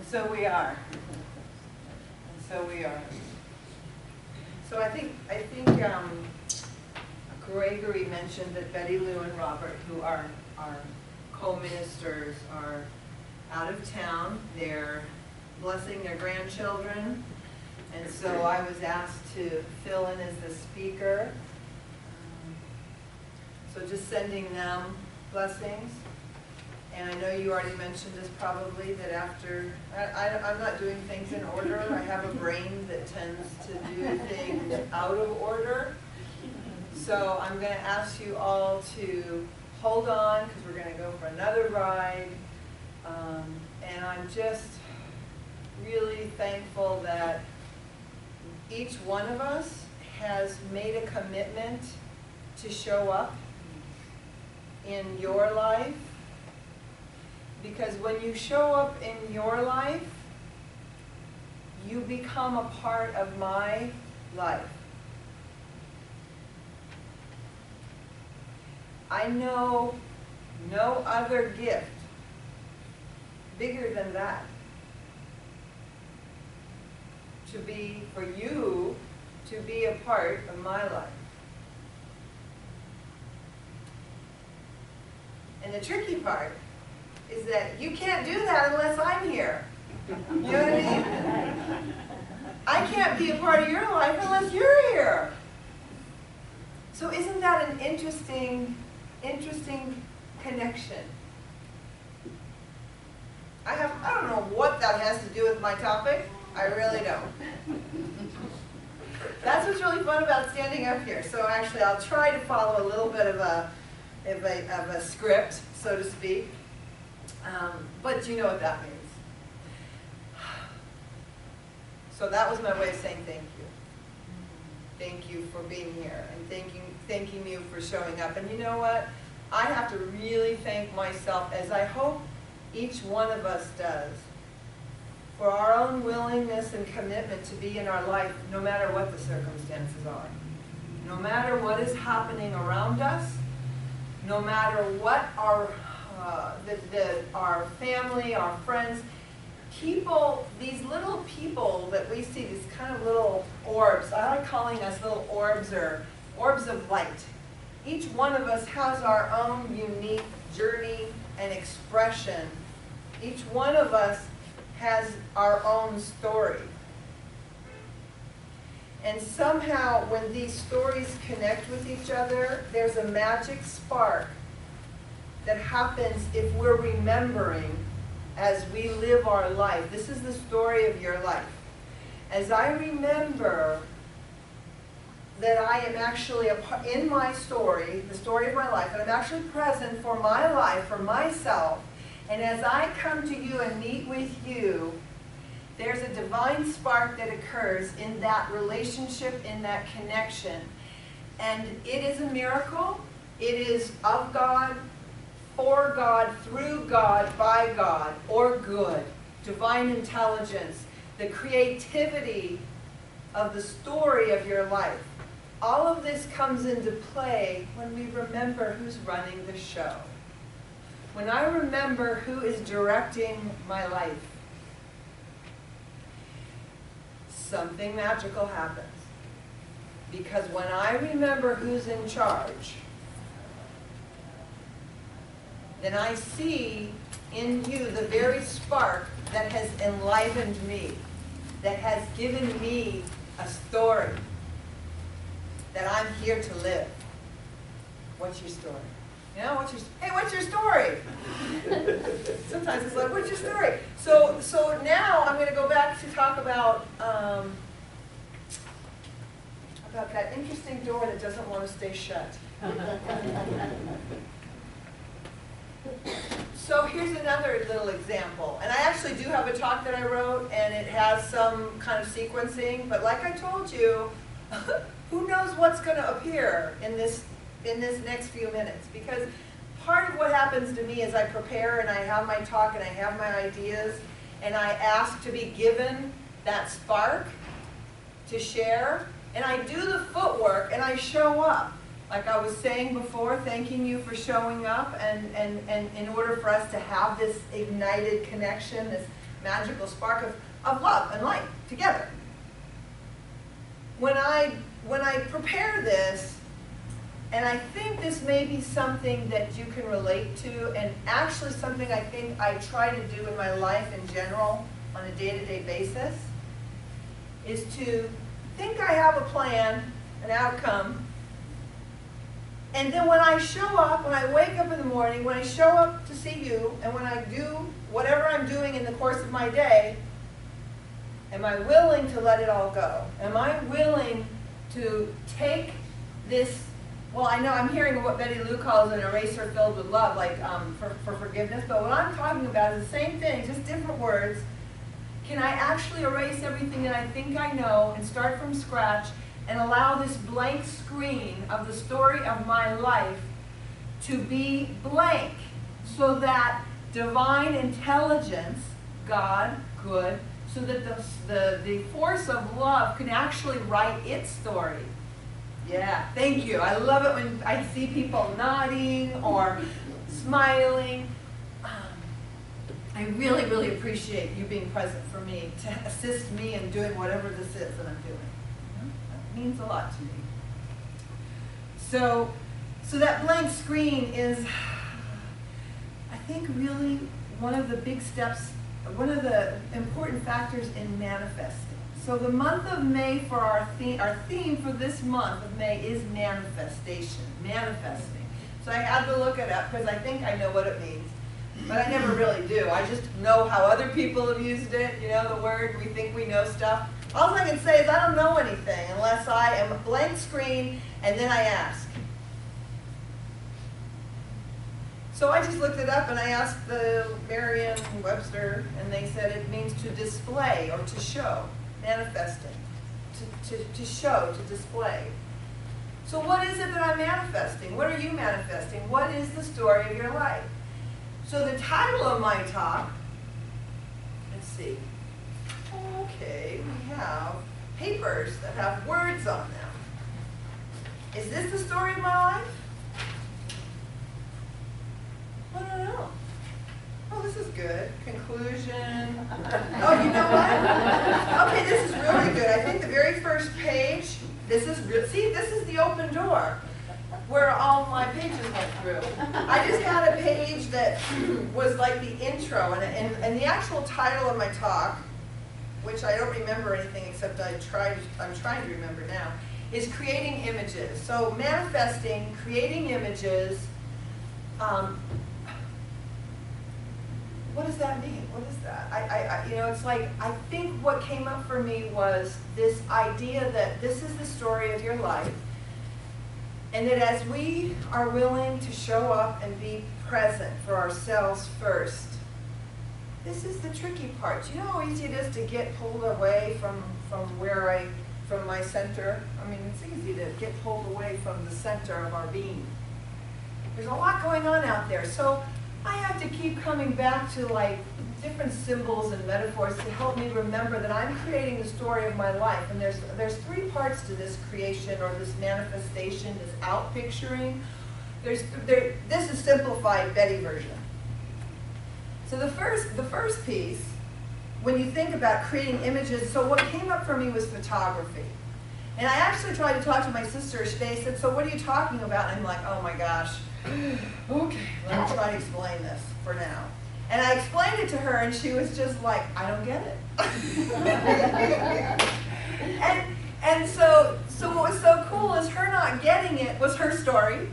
so we are. And so we are. So I think Gregory mentioned that Betty Lou and Robert, who are our co-ministers, are out of town. They're blessing their grandchildren. And so I was asked to fill in as the speaker. So just sending them blessings. And I know you already mentioned this probably, that after, I'm not doing things in order. I have a brain that tends to do things out of order. So I'm going to ask you all to hold on, because we're going to go for another ride. And I'm just really thankful that each one of us has made a commitment to show up in your life. Because when you show up in your life, you become a part of my life. I know no other gift bigger than that. For you to be a part of my life. And the tricky part is that you can't do that unless I'm here. You know what I mean? I can't be a part of your life unless you're here. So isn't that an interesting connection? I don't know what that has to do with my topic. I really don't. That's what's really fun about standing up here. So actually, I'll try to follow a little bit of a script, so to speak. But you know what that means. So that was my way of saying thank you. Thank you for being here, and thanking you for showing up. And you know what? I have to really thank myself, as I hope each one of us does, for our own willingness and commitment to be in our life, no matter what the circumstances are. No matter what is happening around us, no matter what our family, our friends, people, these little people that we see, these kind of little orbs, I like calling us little orbs or orbs of light. Each one of us has our own unique journey and expression. Each one of us has our own story. And somehow when these stories connect with each other, there's a magic spark that happens if we're remembering as we live our life. This is the story of your life. As I remember that I am actually in my story, the story of my life, and I'm actually present for my life, for myself, and as I come to you and meet with you, there's a divine spark that occurs in that relationship, in that connection. And it is a miracle. It is of God, for God, through God, by God, or good. Divine intelligence, the creativity of the story of your life. All of this comes into play when we remember who's running the show. When I remember who is directing my life, something magical happens. Because when I remember who's in charge, then I see in you the very spark that has enlivened me, that has given me a story, that I'm here to live. What's your story? You know, hey, what's your story? Sometimes it's like, what's your story? So now I'm going to go back to talk about that interesting door that doesn't want to stay shut. So here's another little example. And I actually do have a talk that I wrote, and it has some kind of sequencing. But like I told you, who knows what's going to appear in this next few minutes? Because part of what happens to me is I prepare and I have my talk and I have my ideas, and I ask to be given that spark to share, and I do the footwork and I show up. Like I was saying before, thanking you for showing up, and in order for us to have this ignited connection, this magical spark of love and light together. When I prepare this, and I think this may be something that you can relate to, and actually something I think I try to do in my life in general on a day-to-day basis, is to think I have a plan, an outcome, and then when I show up, when I wake up in the morning, when I show up to see you, and when I do whatever I'm doing in the course of my day, am I willing to let it all go? Am I willing to take this, well, I know I'm hearing what Betty Lou calls an eraser filled with love, like for forgiveness, but what I'm talking about is the same thing, just different words. Can I actually erase everything that I think I know and start from scratch and allow this blank screen of the story of my life to be blank so that divine intelligence, God, good, so that the force of love can actually write its story? Yeah, thank you. I love it when I see people nodding or smiling. I really, really appreciate you being present for me to assist me in doing whatever this is that I'm doing. That means a lot to me. So that blank screen is, I think, really one of the big steps, one of the important factors in manifesting. So the month of May for our theme for this month of May is manifestation, manifesting. So I had to look it up because I think I know what it means. But I never really do. I just know how other people have used it, you know, the word, we think we know stuff. All I can say is I don't know anything unless I am a blank screen and then I ask. So I just looked it up and I asked the Merriam-Webster, and they said it means to display or to show, manifesting, to show, to display. So what is it that I'm manifesting? What are you manifesting? What is the story of your life? So the title of my talk, let's see, okay, we have papers that have words on them. Is this the story of my life? I don't know. Oh, this is good. Conclusion. Oh, you know what? Okay, this is really good. I think the very first page, this is the open door where all my pages went through. I just had a page that was like the intro, and the actual title of my talk, which I don't remember anything except I'm trying to remember now, is creating images. So manifesting, creating images. What does that mean? What is that? You know, it's like, I think what came up for me was this idea that this is the story of your life, and that as we are willing to show up and be present for ourselves first, this is the tricky part. You know how easy it is to get pulled away from my center? I mean, it's easy to get pulled away from the center of our being. There's a lot going on out there. So I have to keep coming back to like different symbols and metaphors to help me remember that I'm creating the story of my life. And there's three parts to this creation or this manifestation, this out-picturing. This is simplified Betty version. So the first piece, when you think about creating images, so what came up for me was photography. And I actually tried to talk to my sister. They said, so what are you talking about? And I'm like, oh my gosh. Okay, let me try to explain this for now. And I explained it to her, and she was just like, I don't get it. and so what was so cool is her not getting it was her story.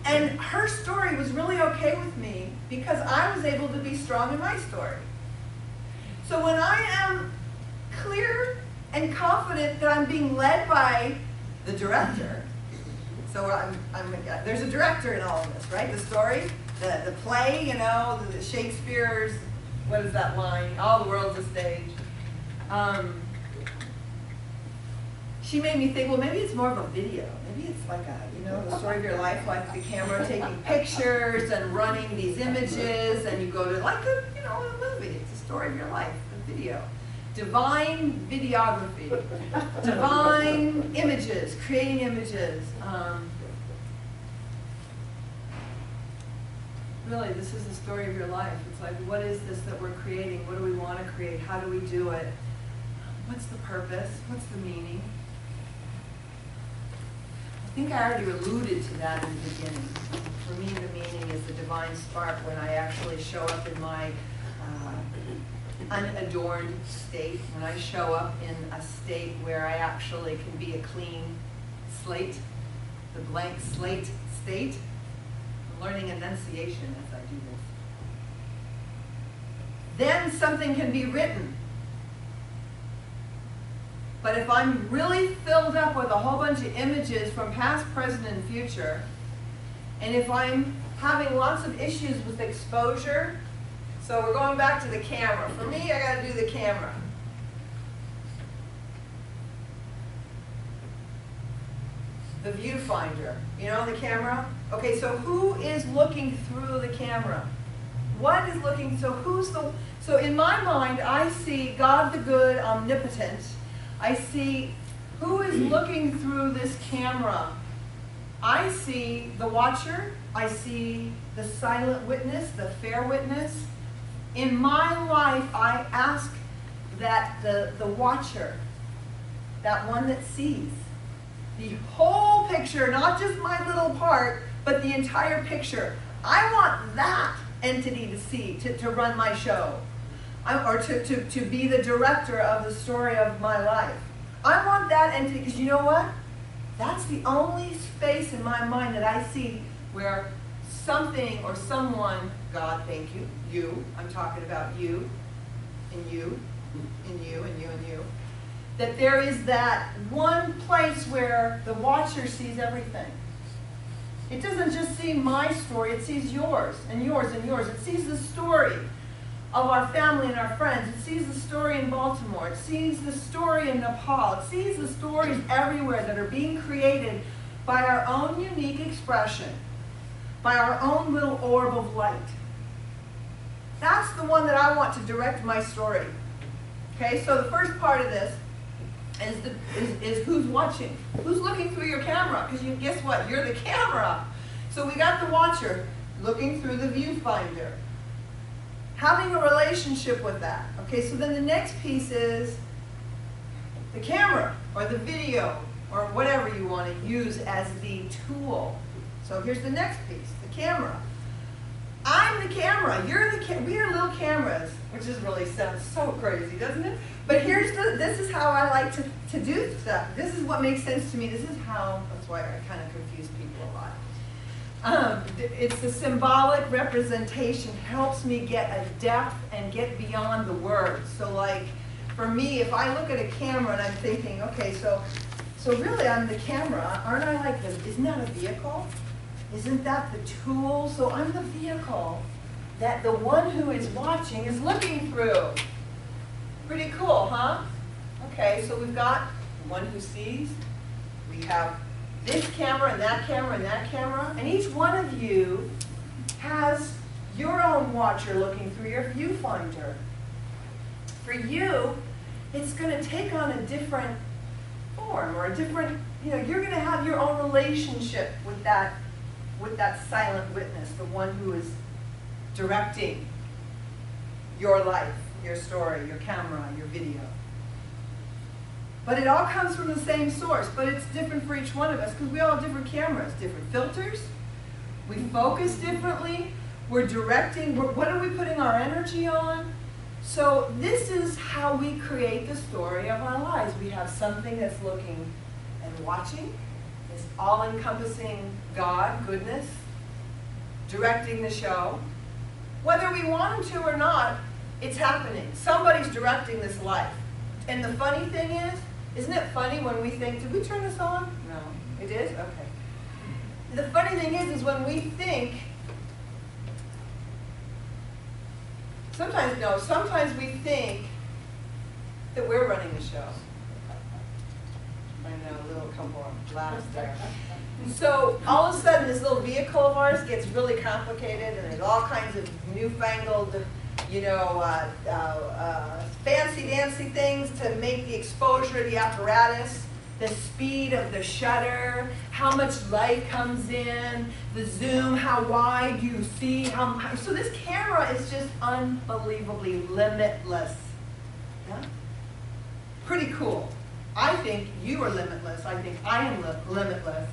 And her story was really okay with me because I was able to be strong in my story. So when I am clear and confident that I'm being led by the director, so there's a director in all of this, right? The story, the play, you know, the Shakespeare's, what is that line? All the world's a stage. She made me think, well, maybe it's more of a video. Maybe it's like the story of your life, like the camera taking pictures and running these images, and you go to like a movie. It's the story of your life, the video. Divine videography, divine images, creating images. really, this is the story of your life. It's like, what is this that we're creating? What do we want to create? How do we do it? What's the purpose? What's the meaning? I think I already alluded to that in the beginning. For me, the meaning is the divine spark when I actually show up in my unadorned state, when I show up in a state where I actually can be a clean slate, the blank slate state. I'm learning enunciation as I do this. Then something can be written. But if I'm really filled up with a whole bunch of images from past, present, and future, and if I'm having lots of issues with exposure, so we're going back to the camera. For me, I got to do the camera. The viewfinder. You know the camera? Okay, so who is looking through the camera? What is looking, so in my mind, I see God the good, omnipotent. I see who is looking through this camera. I see the watcher. I see the silent witness, the fair witness. In my life, I ask that the watcher, that one that sees the whole picture, not just my little part, but the entire picture. I want that entity to see, to run my show, or to be the director of the story of my life. I want that entity, because you know what? That's the only space in my mind that I see where something or someone, God, thank you, I'm talking about you, and you, and you, and you, and you, that there is that one place where the watcher sees everything. It doesn't just see my story, it sees yours, and yours, and yours. It sees the story of our family and our friends. It sees the story in Baltimore. It sees the story in Nepal. It sees the stories everywhere that are being created by our own unique expression, by our own little orb of light. That's the one that I want to direct my story. Okay, so the first part of this is who's watching. Who's looking through your camera? Because guess what? You're the camera. So we got the watcher looking through the viewfinder. Having a relationship with that. Okay, so then the next piece is the camera or the video or whatever you want to use as the tool. So here's the next piece, the camera. I'm the camera, you're the we are little cameras, which is really sounds so crazy, doesn't it? But this is how I like to do stuff. This is what makes sense to me. This is how, that's why I kind of confuse people a lot. It's the symbolic representation helps me get a depth and get beyond the words. So like, for me, if I look at a camera and I'm thinking, okay, so really I'm the camera, aren't I like this? Isn't that a vehicle? Isn't that the tool? So I'm the vehicle that the one who is watching is looking through. Pretty cool, huh? Okay, so we've got one who sees. We have this camera and that camera and that camera. And each one of you has your own watcher looking through your viewfinder. For you, it's going to take on a different form or a different, you're going to have your own relationship with that silent witness, the one who is directing your life, your story, your camera, your video. But it all comes from the same source, but it's different for each one of us because we all have different cameras, different filters. We focus differently. We're directing, what are we putting our energy on? So this is how we create the story of our lives. We have something that's looking and watching. It's all-encompassing God, goodness, directing the show. Whether we want him to or not, it's happening. Somebody's directing this life. And the funny thing is, isn't it funny when we think, did we turn this on? No. It is? Okay. The funny thing is when we think, sometimes we think that we're running the show. I know, a little couple of laughs there. So all of a sudden, this little vehicle of ours gets really complicated, and there's all kinds of newfangled, fancy-dancy things to make the exposure of the apparatus the speed of the shutter, how much light comes in, the zoom, how wide you see. So this camera is just unbelievably limitless. Yeah? Pretty cool. I think you are limitless. I think I am limitless.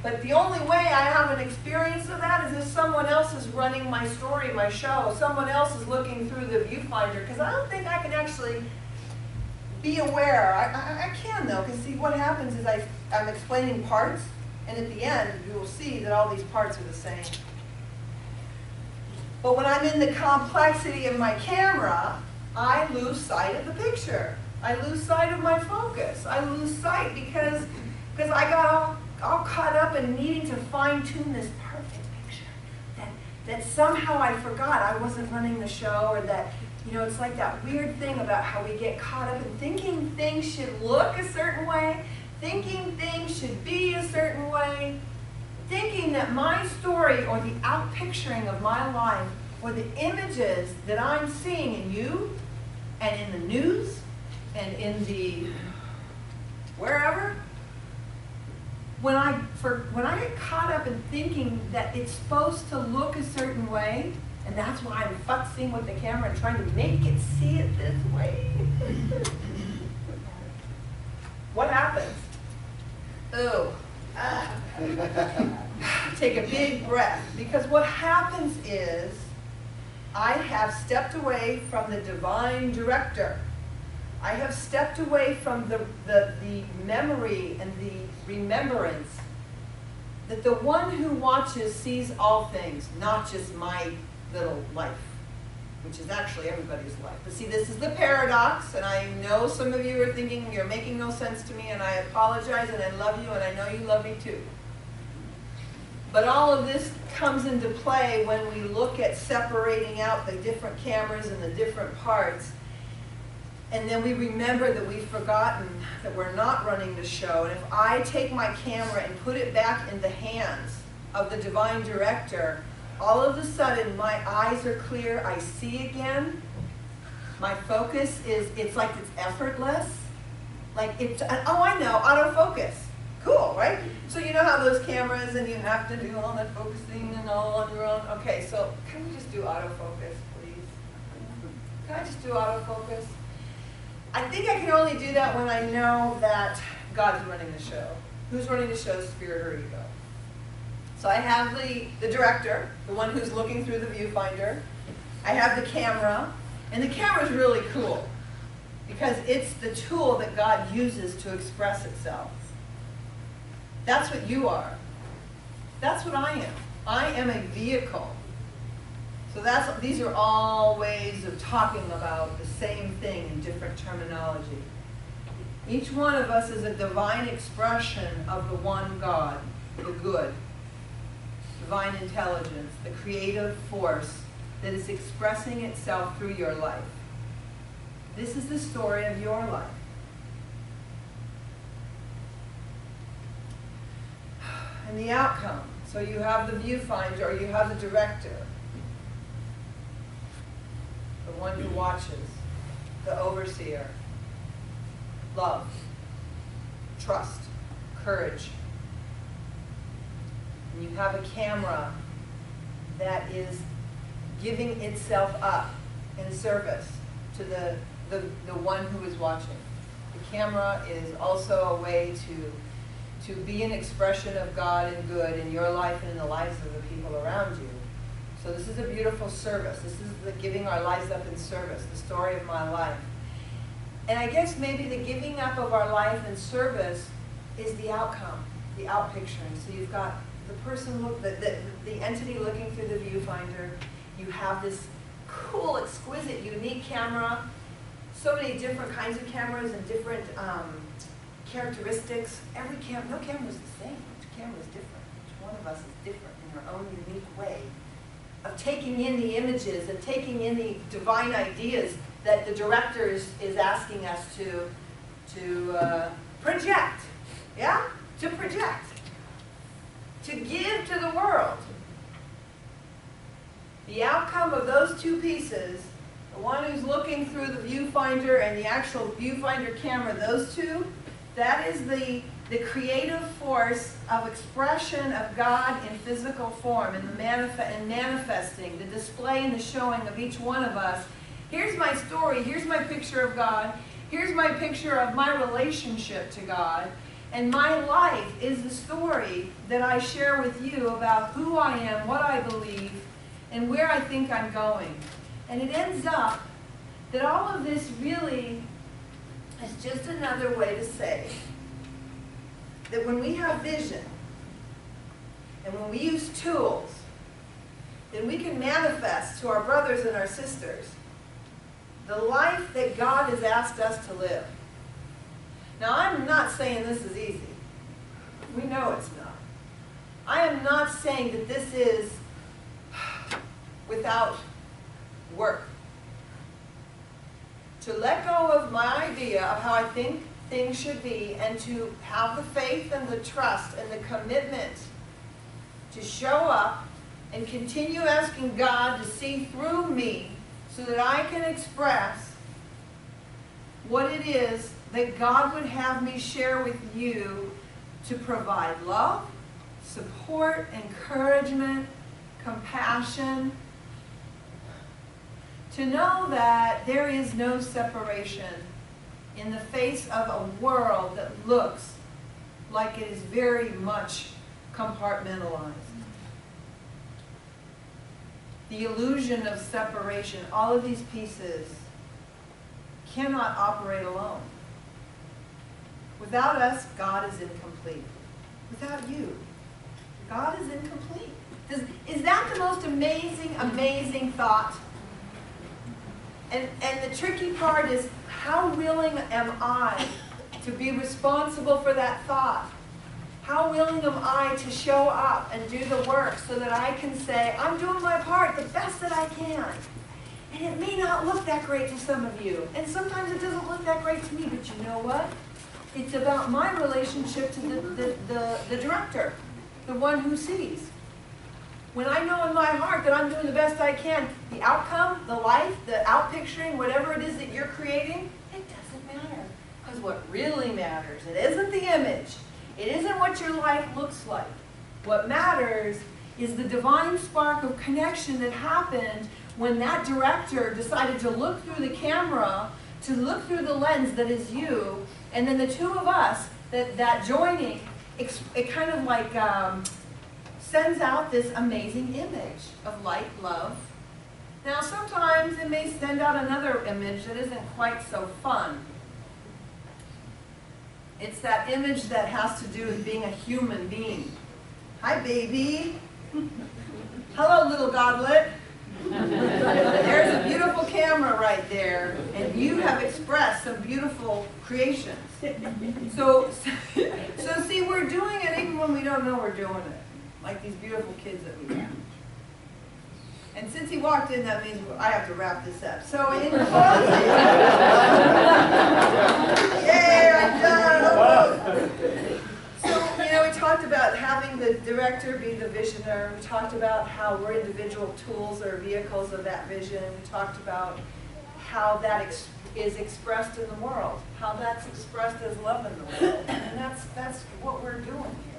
But the only way I have an experience of that is if someone else is running my story, my show. Someone else is looking through the viewfinder. Because I don't think I can actually be aware. I can though, because see what happens is I'm explaining parts, and at the end you will see that all these parts are the same. But when I'm in the complexity of my camera, I lose sight of the picture. I lose sight of my focus. I lose sight because I got all caught up in needing to fine-tune this perfect picture. That somehow I forgot I wasn't running the show, or that, you know, it's like that weird thing about how we get caught up in thinking things should look a certain way, thinking things should be a certain way, thinking that my story or the outpicturing of my life or the images that I'm seeing in you and in the news and in the wherever, when I get caught up in thinking that it's supposed to look a certain way, and that's why I'm futzing with the camera and trying to make it see it this way. What happens? Oh, take a big breath, because what happens is I have stepped away from the divine director. I have stepped away from the memory and the remembrance that the one who watches sees all things, not just my little life, which is actually everybody's life. But see, this is the paradox, and I know some of you are thinking you're making no sense to me, and I apologize, and I love you, and I know you love me too. But all of this comes into play when we look at separating out the different cameras and the different parts. And then we remember that we've forgotten that we're not running the show. And if I take my camera and put it back in the hands of the divine director, all of a sudden my eyes are clear, I see again. My focus is, it's like it's effortless. Like it's, oh I know, autofocus. Cool, right? So you know how those cameras and you have to do all that focusing and all on your own? Okay, so can we just do autofocus, please? Can I just do autofocus? I think I can only do that when I know that God's running the show. Who's running the show, spirit or ego? So I have the director, the one who's looking through the viewfinder. I have the camera, and the camera's really cool because it's the tool that God uses to express itself. That's what you are. That's what I am. I am a vehicle. So these are all ways of talking about the same thing in different terminology. Each one of us is a divine expression of the one God, the good, divine intelligence, the creative force that is expressing itself through your life. This is the story of your life. And the outcome. So you have the viewfinder, or you have the director, the one who watches, the overseer, love, trust, courage. And you have a camera that is giving itself up in service to the one who is watching. The camera is also a way to be an expression of God and good in your life and in the lives of the people around you. So this is a beautiful service. This is the giving our lives up in service, the story of my life. And I guess maybe the giving up of our life in service is the outcome, the outpicturing. So you've got the person, the entity looking through the viewfinder. You have this cool, exquisite, unique camera. So many different kinds of cameras and different characteristics. Every camera, no camera is the same. Each camera is different. Each one of us is different in our own unique way of taking in the images and taking in the divine ideas that the director is asking us to project. Yeah? To project. To give to the world. The outcome of those two pieces, the one who's looking through the viewfinder and the actual viewfinder camera, those two, That is the creative force of expression of God in physical form, and manifesting, the display and the showing of each one of us. Here's my story, here's my picture of God, here's my picture of my relationship to God, and my life is the story that I share with you about who I am, what I believe, and where I think I'm going. And it ends up that all of this really is just another way to say that when we have vision and when we use tools, then we can manifest to our brothers and our sisters the life that God has asked us to live. Now, I'm not saying this is easy. We know it's not. I am not saying that this is without work. To let go of my idea of how I think things should be, and to have the faith and the trust and the commitment to show up and continue asking God to see through me so that I can express what it is that God would have me share with you to provide love, support, encouragement, compassion, to know that there is no separation in the face of a world that looks like it is very much compartmentalized. The illusion of separation, all of these pieces cannot operate alone. Without us, God is incomplete. Without you, God is incomplete. Is that the most amazing, amazing thought? And the tricky part is, how willing am I to be responsible for that thought? How willing am I to show up and do the work so that I can say, I'm doing my part the best that I can. And it may not look that great to some of you. And sometimes it doesn't look that great to me, but you know what? It's about my relationship to the director, the one who sees. When I know in my heart that I'm doing the best I can, the outcome, the life, the outpicturing, whatever it is that you're creating, it doesn't matter. Because what really matters, it isn't the image. It isn't what your life looks like. What matters is the divine spark of connection that happened when that director decided to look through the camera, to look through the lens that is you, and then the two of us, that joining, it kind of like sends out this amazing image of light, love. Now sometimes it may send out another image that isn't quite so fun. It's that image that has to do with being a human being. Hi, baby. Hello, little godlet. There's a beautiful camera right there, and you have expressed some beautiful creations. So see, we're doing it even when we don't know we're doing it. Like these beautiful kids that we have. And since he walked in, that means I have to wrap this up. So in closing, yay, I'm done. So, you know, we talked about having the director be the visionary. We talked about how we're individual tools or vehicles of that vision. We talked about how that is expressed in the world, how that's expressed as love in the world. And that's what we're doing here.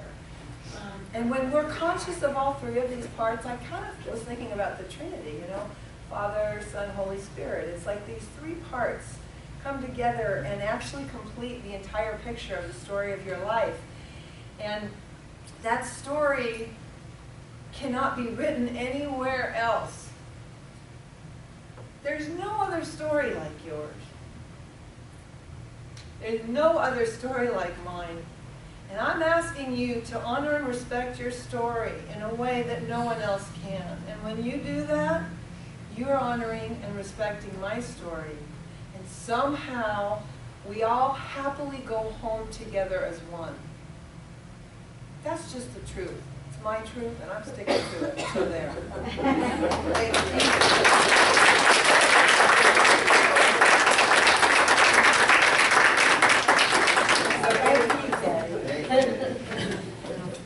And when we're conscious of all three of these parts, I kind of was thinking about the Trinity, you know, Father, Son, Holy Spirit. It's like these three parts come together and actually complete the entire picture of the story of your life. And that story cannot be written anywhere else. There's no other story like yours. There's no other story like mine. And I'm asking you to honor and respect your story in a way that no one else can. And when you do that, you're honoring and respecting my story. And somehow, we all happily go home together as one. That's just the truth. It's my truth, and I'm sticking to it. So there. Thank you.